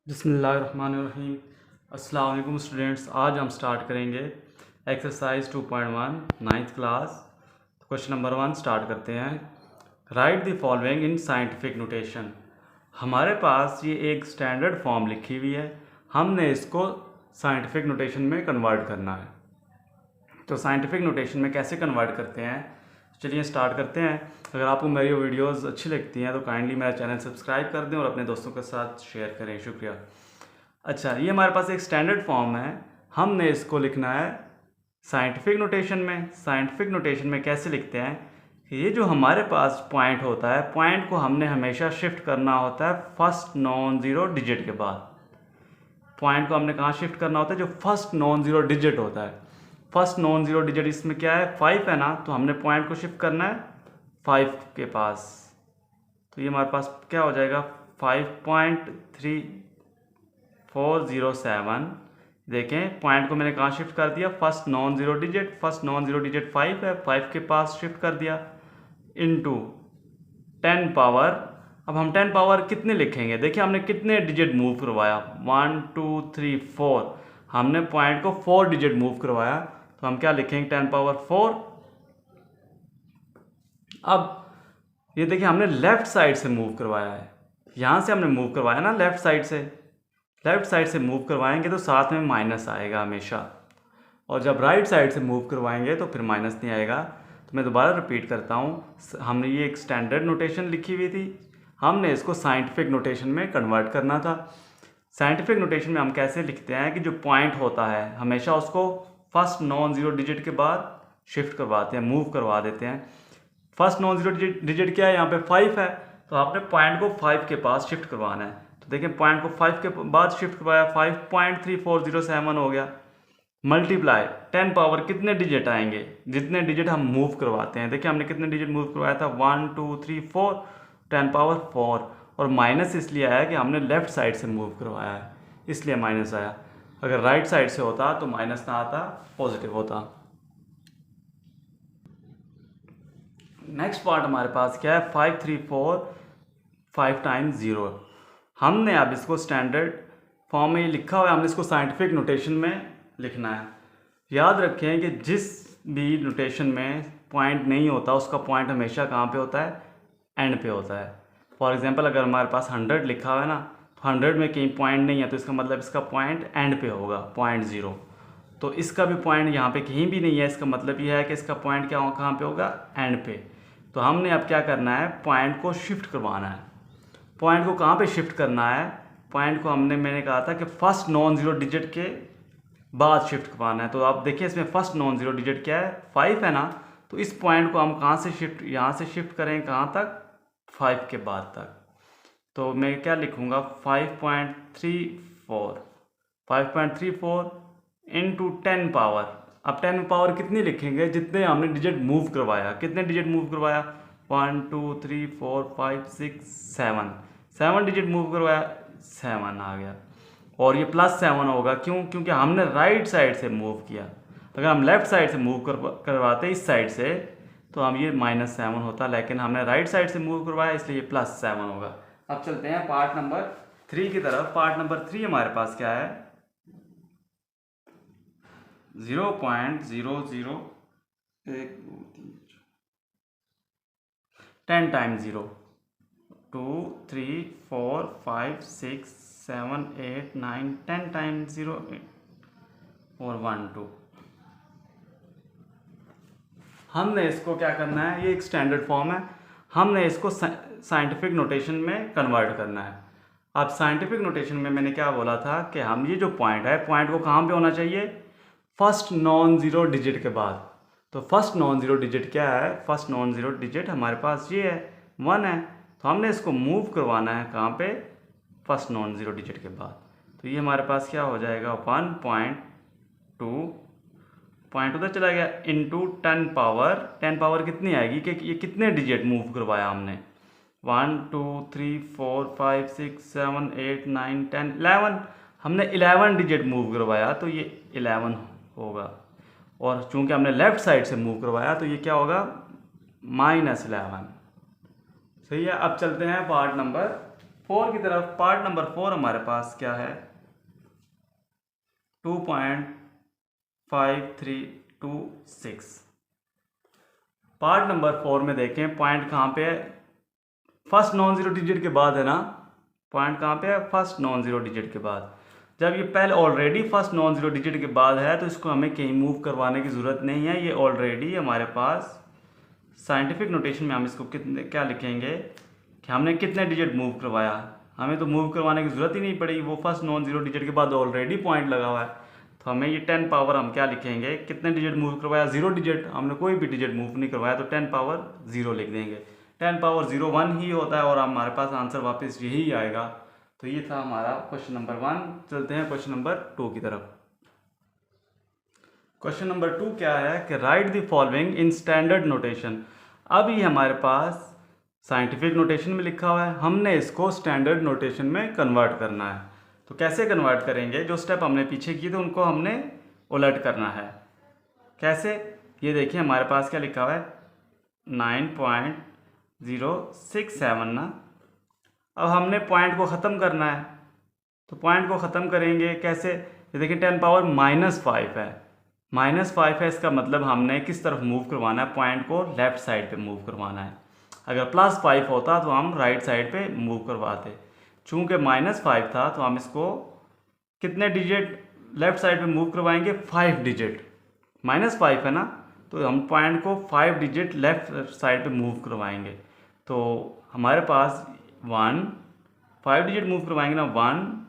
बिस्मिल्लाहिर्रहमानिर्रहीम। अस्सलाम वालेकुम स्टूडेंट्स, आज हम स्टार्ट करेंगे exercise 2.1 ninth class. Question number 1 start करते हैं। Right the following in scientific notation. हमारे पास ये एक स्टैंडर्ड फॉर्म लिखी हुई है, हमने इसको साइंटिफिक नोटेशन में कन्वर्ट करना है। तो साइंटिफिक नोटेशन में कैसे कन्वर्ट करते हैं, चलिए स्टार्ट करते हैं। अगर आपको मेरी वीडियोस अच्छी लगती हैं तो काइंडली मेरा चैनल सब्सक्राइब कर दें और अपने दोस्तों के साथ शेयर करें, शुक्रिया। अच्छा, ये हमारे पास एक स्टैंडर्ड फॉर्म है, हमने इसको लिखना है साइंटिफिक नोटेशन में। साइंटिफिक नोटेशन में कैसे लिखते हैं, ये जो हमारे पास पॉइंट होता है, पॉइंट को हमने हमेशा शिफ्ट करना होता है फर्स्ट नॉन ज़ीरो डिजिट के बाद। पॉइंट को हमने कहाँ शिफ्ट करना होता है, जो फर्स्ट नॉन ज़ीरो डिजिट होता है। फर्स्ट नॉन ज़ीरो डिजिट इसमें क्या है, 5 है ना, तो हमने पॉइंट को शिफ्ट करना है 5 के पास। तो ये हमारे पास क्या हो जाएगा, 5.3407। देखें, पॉइंट को मैंने कहाँ शिफ्ट कर दिया, first non zero digit. First non zero digit 5 है, 5 के पास शिफ्ट कर दिया इनटू 10 पावर। अब हम 10 पावर कितने लिखेंगे, देखिए हमने कितने डिजिट मूव करवाया, 1 2 3 4। हमने पॉइंट को 4 डिजिट मूव करवाया, तो हम क्या लिखेंगे, 10 पावर 4। अब ये देखिए हमने लेफ़्ट साइड से मूव करवाया है, यहाँ से हमने मूव करवाया ना लेफ़्ट साइड से। लेफ़्ट साइड से मूव करवाएंगे तो साथ में माइनस आएगा हमेशा, और जब राइट साइड से मूव करवाएंगे तो फिर माइनस नहीं आएगा। तो मैं दोबारा रिपीट करता हूँ, हमने ये एक स्टैंडर्ड नोटेशन लिखी हुई थी, हमने इसको साइंटिफिक नोटेशन में कन्वर्ट करना था। साइंटिफिक नोटेशन में हम कैसे लिखते हैं कि जो पॉइंट होता है हमेशा उसको फर्स्ट नॉन ज़ीरो डिजिट के बाद शिफ्ट करवाते हैं, मूव करवा देते हैं। फर्स्ट नॉन ज़ीरो डिजिट क्या है, यहाँ पे 5 है, तो आपने पॉइंट को 5 के पास शिफ्ट करवाना है। तो देखिए पॉइंट को 5 के बाद शिफ्ट करवाया, 5.3407 हो गया। मल्टीप्लाई 10 पावर कितने डिजिट आएंगे, जितने डिजिट हम मूव करवाते हैं। देखिए हमने कितने डिजिट मूव करवाया था, 1 2 3 4, 10 पावर 4। और माइनस इसलिए आया कि हमने लेफ़्ट साइड से मूव करवाया है, इसलिए माइनस आया। अगर राइट साइड से होता तो माइनस ना आता, पॉजिटिव होता। नेक्स्ट पार्ट हमारे पास क्या है, 534 टाइम्स 0। हमने अब इसको स्टैंडर्ड फॉर्म में लिखा हुआ है, हमने इसको साइंटिफिक नोटेशन में लिखना है। याद रखें कि जिस भी नोटेशन में पॉइंट नहीं होता उसका पॉइंट हमेशा कहाँ पे होता है, एंड पे होता है। फॉर एग्जांपल अगर हमारे पास 100 लिखा हुआ है ना, तो 100 में कहीं पॉइंट नहीं है, तो इसका मतलब इसका पॉइंट एंड पे होगा, 0.0। तो इसका भी पॉइंट यहाँ पे कहीं भी नहीं है, इसका मतलब यह है कि इसका पॉइंट क्या कहाँ पे होगा, एंड पे। तो हमने अब क्या करना है, पॉइंट को शिफ्ट करवाना है। पॉइंट को कहाँ पे शिफ्ट करना है, पॉइंट को मैंने कहा था कि फर्स्ट नॉन ज़ीरो डिजिट के बाद शिफ्ट करवाना है। तो आप देखिए इसमें फर्स्ट नॉन ज़ीरो डिजिट क्या है, 5 है ना, तो इस पॉइंट को हम कहाँ से शिफ्ट, यहाँ से शिफ्ट करें कहाँ तक, 5 के बाद तक। तो मैं क्या लिखूँगा, 5.34 इंटू 10 पावर। अब 10 पावर कितनी लिखेंगे, जितने हमने डिजिट मूव करवाया। कितने डिजिट मूव करवाया, 1 2 3 4 5 6 7, 7 डिजिट मूव करवाया, 7 आ गया। और ये +7 होगा, क्यों, क्योंकि हमने राइट साइड से मूव किया। अगर हम लेफ़्ट साइड से मूव करवाते इस साइड से, तो हम ये -7 होता, लेकिन हमने राइट साइड से मूव करवाया इसलिए ये +7 होगा। अब चलते हैं पार्ट नंबर 3 की तरफ। पार्ट नंबर 3 हमारे पास क्या है, 0.00 10 टाइम्स 0, 2 3 4 5 6 7 8 9 10 टाइम्स 0 और 1 2। हमने इसको क्या करना है, ये एक स्टैंडर्ड फॉर्म है, हमने इसको साइंटिफिक नोटेशन में कन्वर्ट करना है। अब साइंटिफिक नोटेशन में मैंने क्या बोला था कि हम ये जो पॉइंट है, पॉइंट को कहाँ पे होना चाहिए, फर्स्ट नॉन ज़ीरो डिजिट के बाद। तो फर्स्ट नॉन ज़ीरो डिजिट क्या है, फर्स्ट नॉन ज़ीरो डिजिट हमारे पास ये है, 1 है। तो हमने इसको मूव करवाना है कहाँ पे, फर्स्ट नॉन ज़ीरो डिजिट के बाद। तो ये हमारे पास क्या हो जाएगा, 1.2 पॉइंट उधर चला गया इंटू 10 पावर कितनी आएगी, कि ये कितने डिजिट मूव करवाया हमने, 1 2 3 4 5 6 7 8 9 10 11। हमने 11 डिजिट मूव करवाया, तो ये 11 होगा। और चूंकि हमने लेफ़्ट साइड से मूव करवाया तो ये क्या होगा, -11। सही है। अब चलते हैं पार्ट नंबर 4 की तरफ पार्ट नंबर 4 हमारे पास क्या है 2.5326। पार्ट नंबर 4 में देखें पॉइंट कहाँ पे है, फर्स्ट नॉन ज़ीरो डिजिट के बाद है ना, पॉइंट कहाँ पे है, फर्स्ट नॉन ज़ीरो डिजिट के बाद। जब ये पहले already first non zero digit के बाद है तो इसको हमें कहीं मूव करवाने की ज़रूरत नहीं है, ये ऑलरेडी हमारे पास साइंटिफिक नोटेशन में हम इसको कितने क्या लिखेंगे कि हमने कितने डिजिट मूव करवाया, हमें तो मूव करवाने की ज़रूरत ही नहीं पड़ी, वो फर्स्ट नॉन ज़ीरो डिजिट के बाद ऑलरेडी पॉइंट लगा हुआ है। तो हमें ये 10 पावर हम क्या लिखेंगे, कितने डिजिट मूव करवाया, 0 डिजिट, हमने कोई भी डिजिट मूव नहीं करवाया तो 10 पावर 0 लिख देंगे। 10 पावर 0 1 ही होता है और हमारे पास आंसर वापस यही आएगा। तो ये था हमारा क्वेश्चन नंबर 1। चलते हैं क्वेश्चन नंबर 2 की तरफ। क्वेश्चन नंबर 2 क्या है कि right the following in standard notation. अब ये हमारे पास साइंटिफिक नोटेशन में लिखा हुआ है, हमने इसको स्टैंडर्ड नोटेशन में कन्वर्ट करना है। तो कैसे कन्वर्ट करेंगे, जो स्टेप हमने पीछे किए थे उनको हमने उलट करना है। कैसे, ये देखिए हमारे पास क्या लिखा हुआ है 9.067 ना। अब हमने पॉइंट को ख़त्म करना है, तो पॉइंट को ख़त्म करेंगे कैसे, ये देखिए 10 पावर -5 है, -5 है, इसका मतलब हमने किस तरफ मूव करवाना है, पॉइंट को लेफ़्ट साइड पे मूव करवाना है। अगर +5 होता तो हम राइट साइड पे मूव करवाते, चूँकि -5 था तो हम इसको कितने डिजिट लेफ़्ट साइड पे मूव करवाएंगे, 5 डिजिट, -5 है ना, तो हम पॉइंट को 5 डिजिट लेफ़्ट साइड पे मूव करवाएंगे। तो हमारे पास 5 डिजिट मूव करवाएंगे ना, 1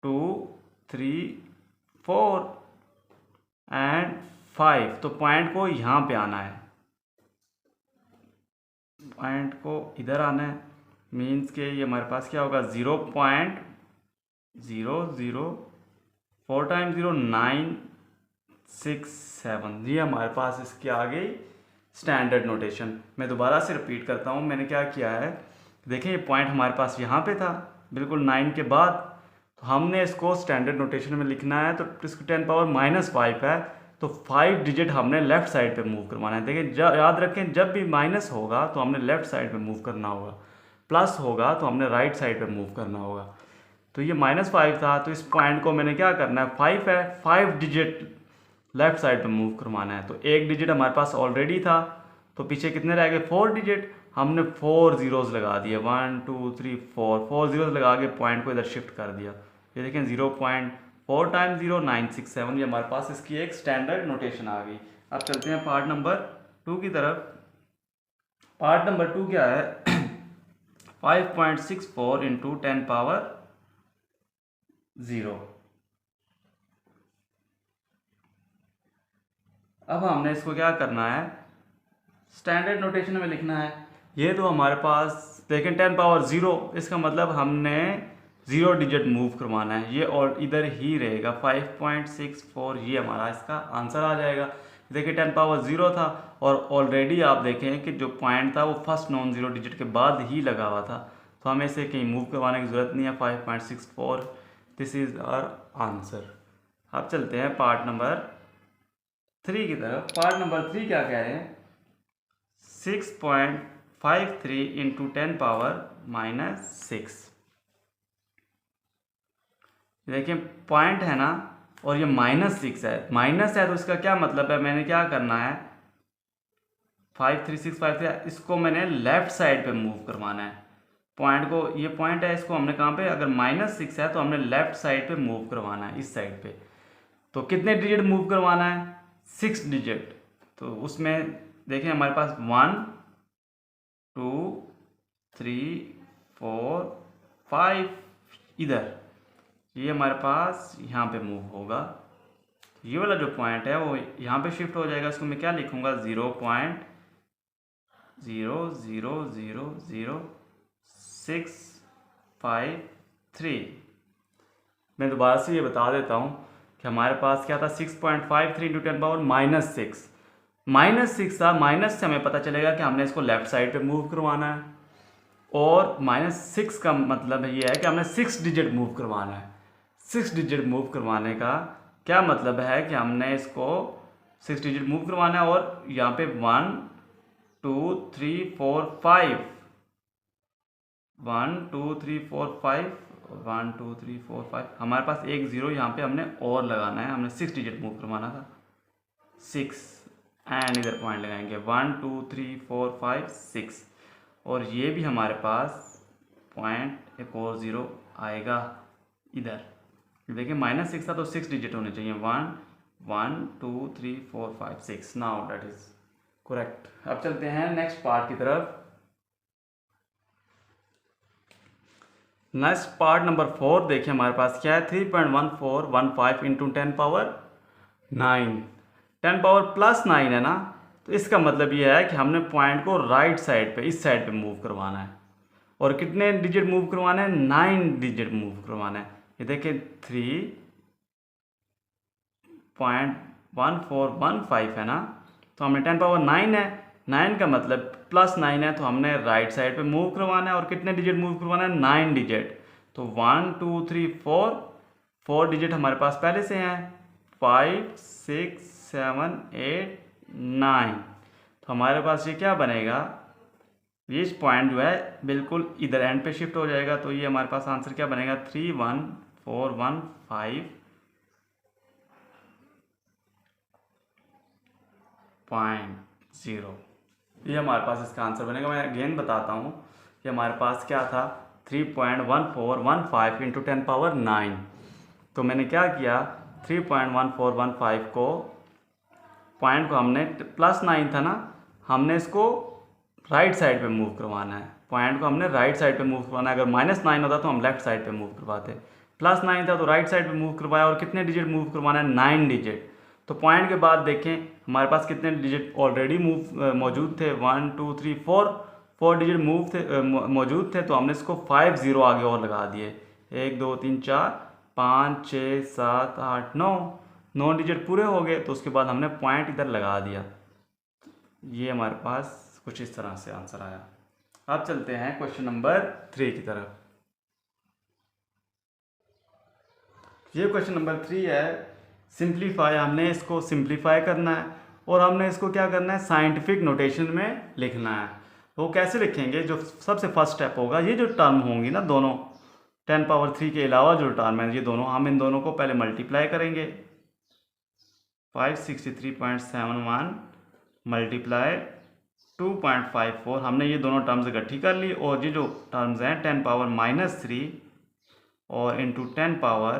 2 3 4 एंड 5, तो पॉइंट को यहाँ पे आना है, पॉइंट को इधर आना है, मीन्स के ये हमारे पास क्या होगा 0.004 टाइम 0 967, ये हमारे पास इसकी आ गई स्टैंडर्ड नोटेशन। मैं दोबारा से रिपीट करता हूँ, मैंने क्या किया है, देखें ये पॉइंट हमारे पास यहाँ पे था बिल्कुल 9 के बाद, तो हमने इसको स्टैंडर्ड नोटेशन में लिखना है, तो इसको 10 पावर -5 है, तो 5 डिजिट हमने लेफ़्ट साइड पे मूव करवाना है। देखिए याद रखें, जब भी माइनस होगा तो हमने लेफ़्ट साइड पे मूव करना होगा, प्लस होगा तो हमने राइट साइड पे मूव करना होगा। तो ये -5 था, तो इस पॉइंट को मैंने क्या करना है, 5 है, 5 डिजिट लेफ़्ट साइड पे मूव करवाना है। तो एक डिजिट हमारे पास ऑलरेडी था, तो पीछे कितने रह गए, 4 डिजिट, हमने 4 ज़ीरोज़ लगा दिए, 1 2 3 4 ज़ीरोज़ लगा के पॉइंट को इधर शिफ्ट कर दिया। ये देखें 0.4 टाइम 0 967, ये हमारे पास इसकी एक स्टैंडर्ड नोटेशन आ गई। अब चलते हैं पार्ट नंबर 2 की तरफ। पार्ट नंबर 2 क्या है 5.64 इंटू 10 पावर 0। अब हमने इसको क्या करना है, स्टैंडर्ड नोटेशन में लिखना है। ये तो हमारे पास देखें 10 पावर 0, इसका मतलब हमने 0 डिजिट मूव करवाना है, ये और इधर ही रहेगा 5.64, ये हमारा इसका आंसर आ जाएगा। देखिए 10 पावर 0 था और ऑलरेडी आप देखें कि जो पॉइंट था वो फर्स्ट नॉन ज़ीरो डिजिट के बाद ही लगा हुआ था, तो हमें इसे कहीं मूव करवाने की ज़रूरत नहीं है। 5.64, दिस इज़ आवर आंसर। अब चलते हैं पार्ट नंबर 3 की तरफ। पार्ट नंबर 3 क्या कह रहे हैं 6.53 इंटू 10 पावर -6। देखिए पॉइंट है ना, और ये -6 है, माइनस है तो इसका क्या मतलब है, मैंने क्या करना है 53653, इसको मैंने लेफ़्ट साइड पे मूव करवाना है पॉइंट को। ये पॉइंट है, इसको हमने कहाँ पे, अगर -6 है तो हमने लेफ़्ट साइड पे मूव करवाना है, इस साइड पे। तो कितने डिजिट मूव करवाना है, 6 डिजिट। तो उसमें देखें हमारे पास 1 2 3 4 5 इधर, ये हमारे पास यहाँ पे मूव होगा, ये वाला जो पॉइंट है वो यहाँ पे शिफ्ट हो जाएगा। इसको मैं क्या लिखूँगा 0.0000653। मैं दोबारा से ये बता देता हूँ कि हमारे पास क्या था 6.53 इंटू 10 पावर -6, -6 था, माइनस से हमें पता चलेगा कि हमने इसको लेफ़्ट साइड पे मूव करवाना है, और -6 का मतलब ये है कि हमने 6 डिजिट मूव करवाना है। 6 डिजिट मूव करवाने का क्या मतलब है कि हमने इसको 6 डिजिट मूव करवाना है, और यहाँ पे 1 2 3 4 5 1 2 3 4 5, 1 2 3 4 5, हमारे पास एक ज़ीरो यहाँ पे हमने और लगाना है, हमने 6 डिजिट मूव करवाना था, 6 एंड इधर पॉइंट लगाएंगे 1 2 3 4 5 6, और ये भी हमारे पास पॉइंट एक और ज़ीरो आएगा इधर। देखिए -6 था तो 6 डिजिट होने चाहिए, 1 1 2 3 4 5 6, नाउ दैट इज करेक्ट। अब चलते हैं नेक्स्ट पार्ट की तरफ। नेक्स्ट पार्ट नंबर 4 देखिए हमारे पास क्या है, 3.1415 इंटू 10 पावर 9, 10 पावर प्लस 9 है ना, तो इसका मतलब ये है कि हमने पॉइंट को राइट साइड पे, इस साइड पे मूव करवाना है, और कितने डिजिट मूव करवाना है, 9 डिजिट मूव करवाना है। ये देखिए 3.1415 है ना, तो हमने 10 पावर 9 है, 9 का मतलब प्लस 9 है, तो हमने राइट साइड पे मूव करवाना है, और कितने डिजिट मूव करवाना है, 9 डिजिट। तो 1 2 3 4 डिजिट हमारे पास पहले से हैं, 5 6 7 8 9, तो हमारे पास ये क्या बनेगा, ये इस पॉइंट जो है बिल्कुल इधर एंड पे शिफ्ट हो जाएगा, तो ये हमारे पास आंसर क्या बनेगा, 31415.0, ये हमारे पास इसका आंसर बनेगा। मैं अगेन बताता हूँ कि हमारे पास क्या था, 3.1415 इंटू 10 पावर 9, तो मैंने क्या किया, 3.1415 को, पॉइंट को हमने प्लस 9 था ना, हमने इसको राइट साइड पे मूव करवाना है, पॉइंट को हमने राइट साइड पे मूव करवाना है। अगर -9 होता तो हम लेफ्ट साइड पे मूव करवाते, +9 था तो राइट साइड पे मूव करवाया, और कितने डिजिट मूव करवाना है, 9 डिजिट। तो पॉइंट के बाद देखें हमारे पास कितने डिजिट ऑलरेडी मौजूद थे, 1 2 3 4 डिजिट मौजूद थे, तो हमने इसको 5 0 आगे और लगा दिए, 1 2 3 4 5 6 7 8 9 डिजिट पूरे हो गए, तो उसके बाद हमने पॉइंट इधर लगा दिया। ये हमारे पास कुछ इस तरह से आंसर आया। अब चलते हैं क्वेश्चन नंबर 3 की तरफ। ये क्वेश्चन नंबर 3 है, सिंप्लीफाई, हमने इसको सिंप्लीफाई करना है, और हमने इसको क्या करना है, साइंटिफिक नोटेशन में लिखना है। वो कैसे लिखेंगे, जो सबसे फर्स्ट स्टेप होगा, ये जो टर्म होंगी ना दोनों, 10 पावर 3 के अलावा जो टर्म है ये दोनों, हम इन दोनों को पहले मल्टीप्लाई करेंगे, 563.71 मल्टीप्लाई 2.54, हमने ये दोनों टर्म्स इकट्ठी कर ली, और ये जो टर्म्स हैं 10 पावर -3 और इंटू 10 पावर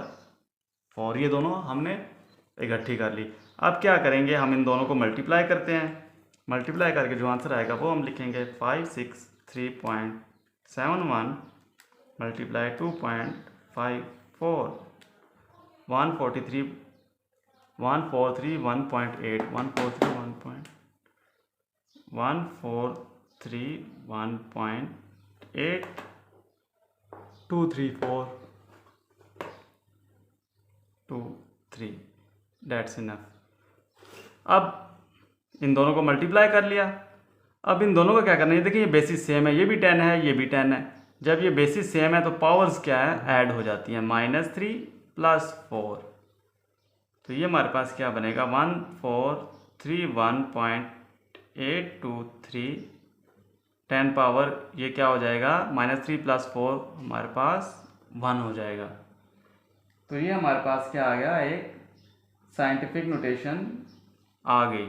4, ये दोनों हमने इकट्ठी कर ली। अब क्या करेंगे, हम इन दोनों को मल्टीप्लाई करते हैं, मल्टीप्लाई करके जो आंसर आएगा वो हम लिखेंगे 563.71 मल्टीप्लाई 2.54, 143 143 1.8 234 2 3, डेट्स इनफ। अब इन दोनों को मल्टीप्लाई कर लिया, अब इन दोनों को क्या करना है, देखिए ये बेसिस सेम है, ये भी 10 है, ये भी 10 है, जब ये बेसिस सेम है तो पावर्स क्या है, ऐड हो जाती हैं, -3 + 4, तो ये हमारे पास क्या बनेगा, 1431.823, 10 पावर ये क्या हो जाएगा, -3 + 4 हमारे पास 1 हो जाएगा। तो ये हमारे पास क्या आ गया, एक साइंटिफिक नोटेशन आ गई।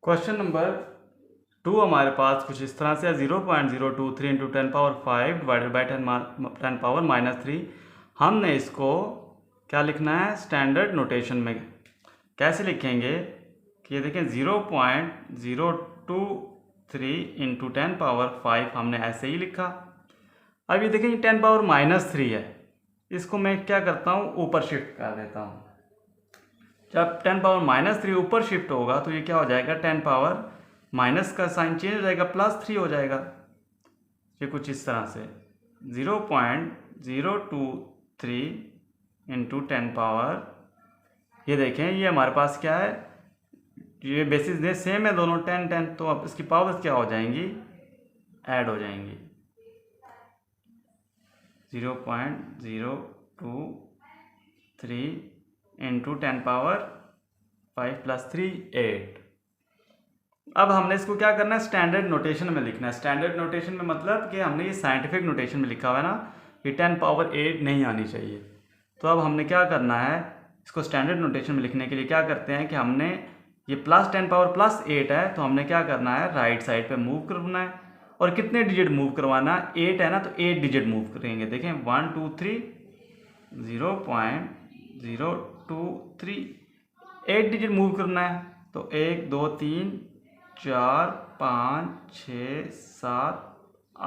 क्वेश्चन नंबर 2 हमारे पास कुछ इस तरह से है, 0.023 into 10 power 5 divided by 10 power -3, हमने इसको क्या लिखना है, स्टैंडर्ड नोटेशन में। कैसे लिखेंगे कि ये देखें 0.023 इंटू 10 पावर 5 हमने ऐसे ही लिखा। अब ये देखें 10 पावर -3 है, इसको मैं क्या करता हूँ, ऊपर शिफ्ट कर देता हूँ। जब 10 पावर -3 ऊपर शिफ्ट होगा तो ये क्या हो जाएगा, 10 पावर माइनस का साइन चेंज हो जाएगा, +3 हो जाएगा। ये कुछ इस तरह से 0.023 इंटू 10 पावर, ये देखें ये हमारे पास क्या है, ये बेसिस दे सेम है दोनों 10 10, तो अब इसकी पावर्स क्या हो जाएंगी, ऐड हो जाएंगी, 0.023 इंटू 10 पावर 5 + 3 8, अब हमने इसको क्या करना है, स्टैंडर्ड नोटेशन में लिखना है। स्टैंडर्ड नोटेशन में मतलब कि हमने ये साइंटिफिक नोटेशन में लिखा हुआ है ना, ये 10 पावर 8 नहीं आनी चाहिए। तो अब हमने क्या करना है, इसको स्टैंडर्ड नोटेशन में लिखने के लिए क्या करते हैं कि हमने ये प्लस 10 पावर प्लस 8 है, तो हमने क्या करना है, राइट साइड पे मूव करना है। और कितने डिजिट मूव करवाना है, 8 है ना, तो 8 डिजिट मूव करेंगे। देखें 1 2 3 0.023 8 डिजिट मूव करना है। तो 1 2 3 4 5 6 7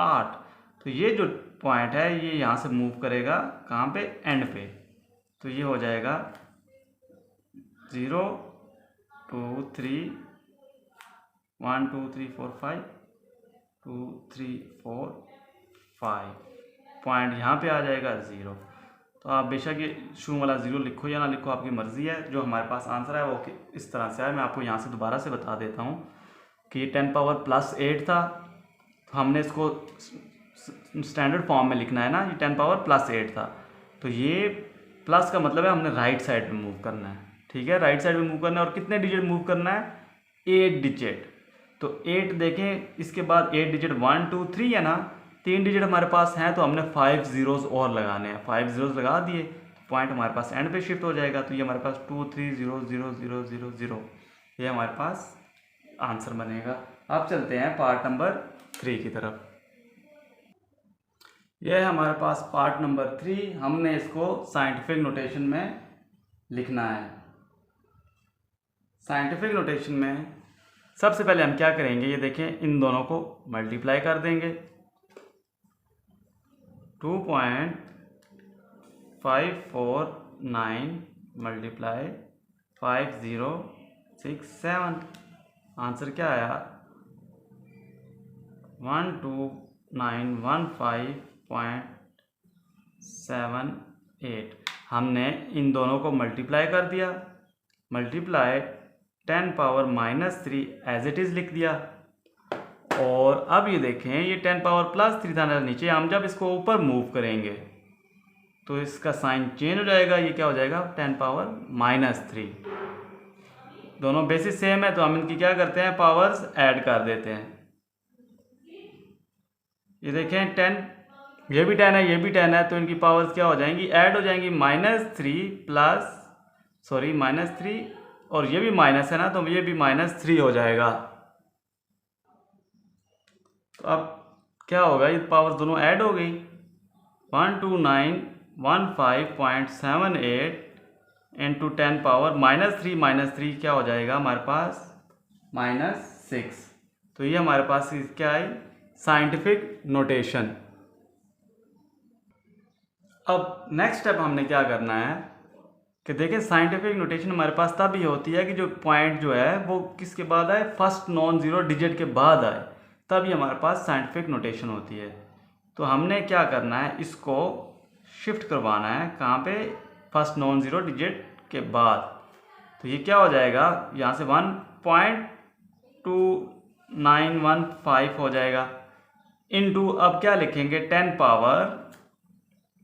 8, तो ये जो पॉइंट है ये यहाँ से मूव करेगा कहाँ पे, एंड पे। तो ये हो जाएगा 0 2 3 1 2 3 4 5 2 3 4 5 पॉइंट यहाँ पे आ जाएगा 0। तो आप बेशक ये शू वाला 0 लिखो या ना लिखो, आपकी मर्ज़ी है। जो हमारे पास आंसर है वो इस तरह से है। मैं आपको यहाँ से दोबारा से बता देता हूँ कि ये 10 पावर प्लस 8 था, तो हमने इसको स्टैंडर्ड फॉर्म में लिखना है ना, ये 10 पावर प्लस 8 था। तो ये प्लस का मतलब है हमने राइट साइड पे मूव करना है, ठीक है, राइट साइड पे मूव करना है। और कितने डिजिट मूव करना है, 8 डिजिट। तो 8 देखें, इसके बाद 8 डिजिट 1 2 3 है ना, 3 डिजिट हमारे पास हैं, तो हमने 5 ज़ीरोज़ और लगाने हैं। 5 ज़ीरोज़ लगा दिए, पॉइंट हमारे पास एंड पे शिफ्ट हो जाएगा। तो ये हमारे पास 2 3 0 0 0 0 0, ये हमारे पास आंसर बनेगा। अब चलते हैं पार्ट नंबर 3 की तरफ। यह है हमारे पास पार्ट नंबर 3। हमने इसको साइंटिफिक नोटेशन में लिखना है। साइंटिफिक नोटेशन में सबसे पहले हम क्या करेंगे, ये देखें, इन दोनों को मल्टीप्लाई कर देंगे। 2.549 मल्टीप्लाई 5067, आंसर क्या आया, 12915.78। हमने इन दोनों को मल्टीप्लाई कर दिया, multiply 10 power -3 as it is लिख दिया। और अब ये देखें, ये 10 पावर +3 था नीचे, हम जब इसको ऊपर मूव करेंगे तो इसका साइन चेंज हो जाएगा। ये क्या हो जाएगा, 10 पावर -3। दोनों बेसिस सेम है, तो हम इनकी क्या करते हैं, पावर्स ऐड कर देते हैं। ये देखें 10, ये भी 10 है, ये भी 10 है, तो इनकी पावर्स क्या हो जाएंगी, ऐड हो जाएंगी। -3 और ये भी माइनस है ना, तो ये भी -3 हो जाएगा। तो अब क्या होगा, ये पावर्स दोनों ऐड हो गई। 12915.78 इंटू 10 पावर -3 क्या हो जाएगा हमारे पास, -6। तो ये हमारे पास क्या आई, साइंटिफिक नोटेशन। अब नेक्स्ट स्टेप हमने क्या करना है कि देखें, साइंटिफिक नोटेशन हमारे पास तभी होती है कि जो पॉइंट जो है वो किसके बाद आए, फर्स्ट नॉन ज़ीरो डिजिट के बाद आए, तभी हमारे पास साइंटिफिक नोटेशन होती है। तो हमने क्या करना है, इसको शिफ्ट करवाना है कहाँ पे, फर्स्ट नॉन ज़ीरो डिजिट के बाद। तो ये क्या हो जाएगा, यहाँ से 1.2915 हो जाएगा, इनटू अब क्या लिखेंगे, 10 पावर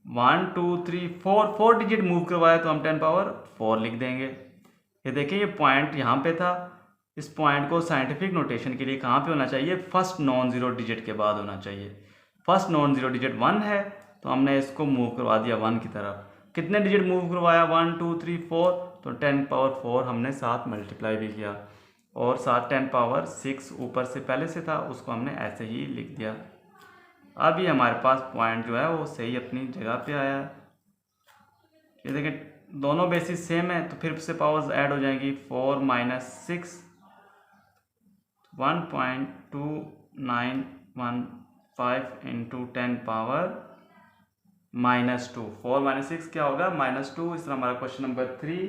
1 2 3 4 डिजिट मूव करवाया, तो हम 10 पावर 4 लिख देंगे। ये देखिए, ये पॉइंट यहाँ पे था, इस पॉइंट को साइंटिफिक नोटेशन के लिए कहाँ पे होना चाहिए, फर्स्ट नॉन ज़ीरो डिजिट के बाद होना चाहिए। फर्स्ट नॉन ज़ीरो डिजिट 1 है, तो हमने इसको मूव करवा दिया 1 की तरफ। कितने डिजिट मूव करवाया, 1 2 3 4, तो 10 पावर 4 हमने साथ मल्टीप्लाई भी किया, और साथ 10 पावर 6 ऊपर से पहले से था, उसको हमने ऐसे ही लिख दिया। अब ये हमारे पास पॉइंट जो है वो सही अपनी जगह पे आया। ये देखें, दोनों बेसिस सेम है, तो फिर से पावर्स ऐड हो जाएंगी। 4 - 6 1.2915 इंटू 10 पावर -2। 4 - 6 क्या होगा, -2। इस तरह हमारा क्वेश्चन नंबर 3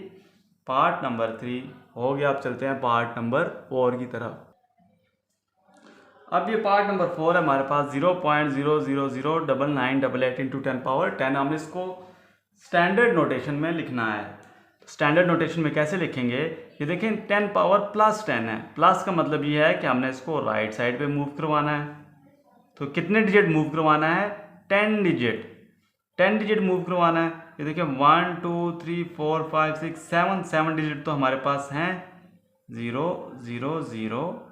पार्ट नंबर 3 हो गया। अब चलते हैं पार्ट नंबर 4 की तरफ। अब ये पार्ट नंबर 4 है हमारे पास, 0.0009988 इंटू 10 पावर 10। हमने इसको स्टैंडर्ड नोटेशन में लिखना है। स्टैंडर्ड नोटेशन में कैसे लिखेंगे, ये देखें, 10 पावर +10 है। प्लस का मतलब ये है कि हमने इसको राइट साइड पे मूव करवाना है। तो कितने डिजिट मूव करवाना है, 10 डिजिट। 10 डिजिट मूव करवाना है। ये देखिए 1 2 3 4 5 6 7 डिजिट तो हमारे पास हैं। 0 0 0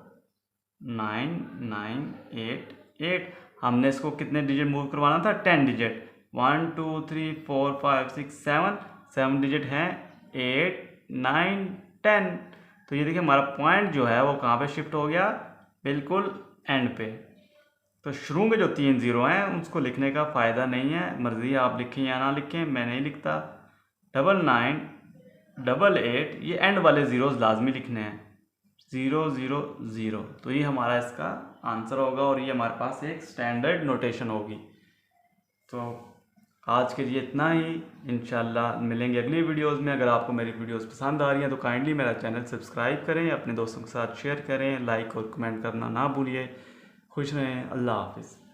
9988। हमने इसको कितने डिजिट मूव करवाना था? 10 डिजिट। 1 2 3 4 5 6 7 डिजिट हैं, 8 9 10। तो ये देखिए हमारा पॉइंट जो है वो कहाँ पे शिफ्ट हो गया? बिल्कुल एंड पे। तो शुरू में जो 3 ज़ीरो हैं उसको लिखने का फ़ायदा नहीं है, मर्ज़ी आप लिखें या ना लिखें, मैं नहीं लिखता। 9988 ये एंड वाले ज़ीरोज़ लाजमी लिखने हैं, 0 0 0। तो ये हमारा इसका आंसर होगा और ये हमारे पास एक स्टैंडर्ड नोटेशन होगी। तो आज के लिए इतना ही, इंशाल्लाह मिलेंगे अगली वीडियोस में। अगर आपको मेरी वीडियोस पसंद आ रही हैं तो काइंडली मेरा चैनल सब्सक्राइब करें, अपने दोस्तों के साथ शेयर करें, लाइक और कमेंट करना ना भूलिए। खुश रहें। अल्लाह हाफिज़।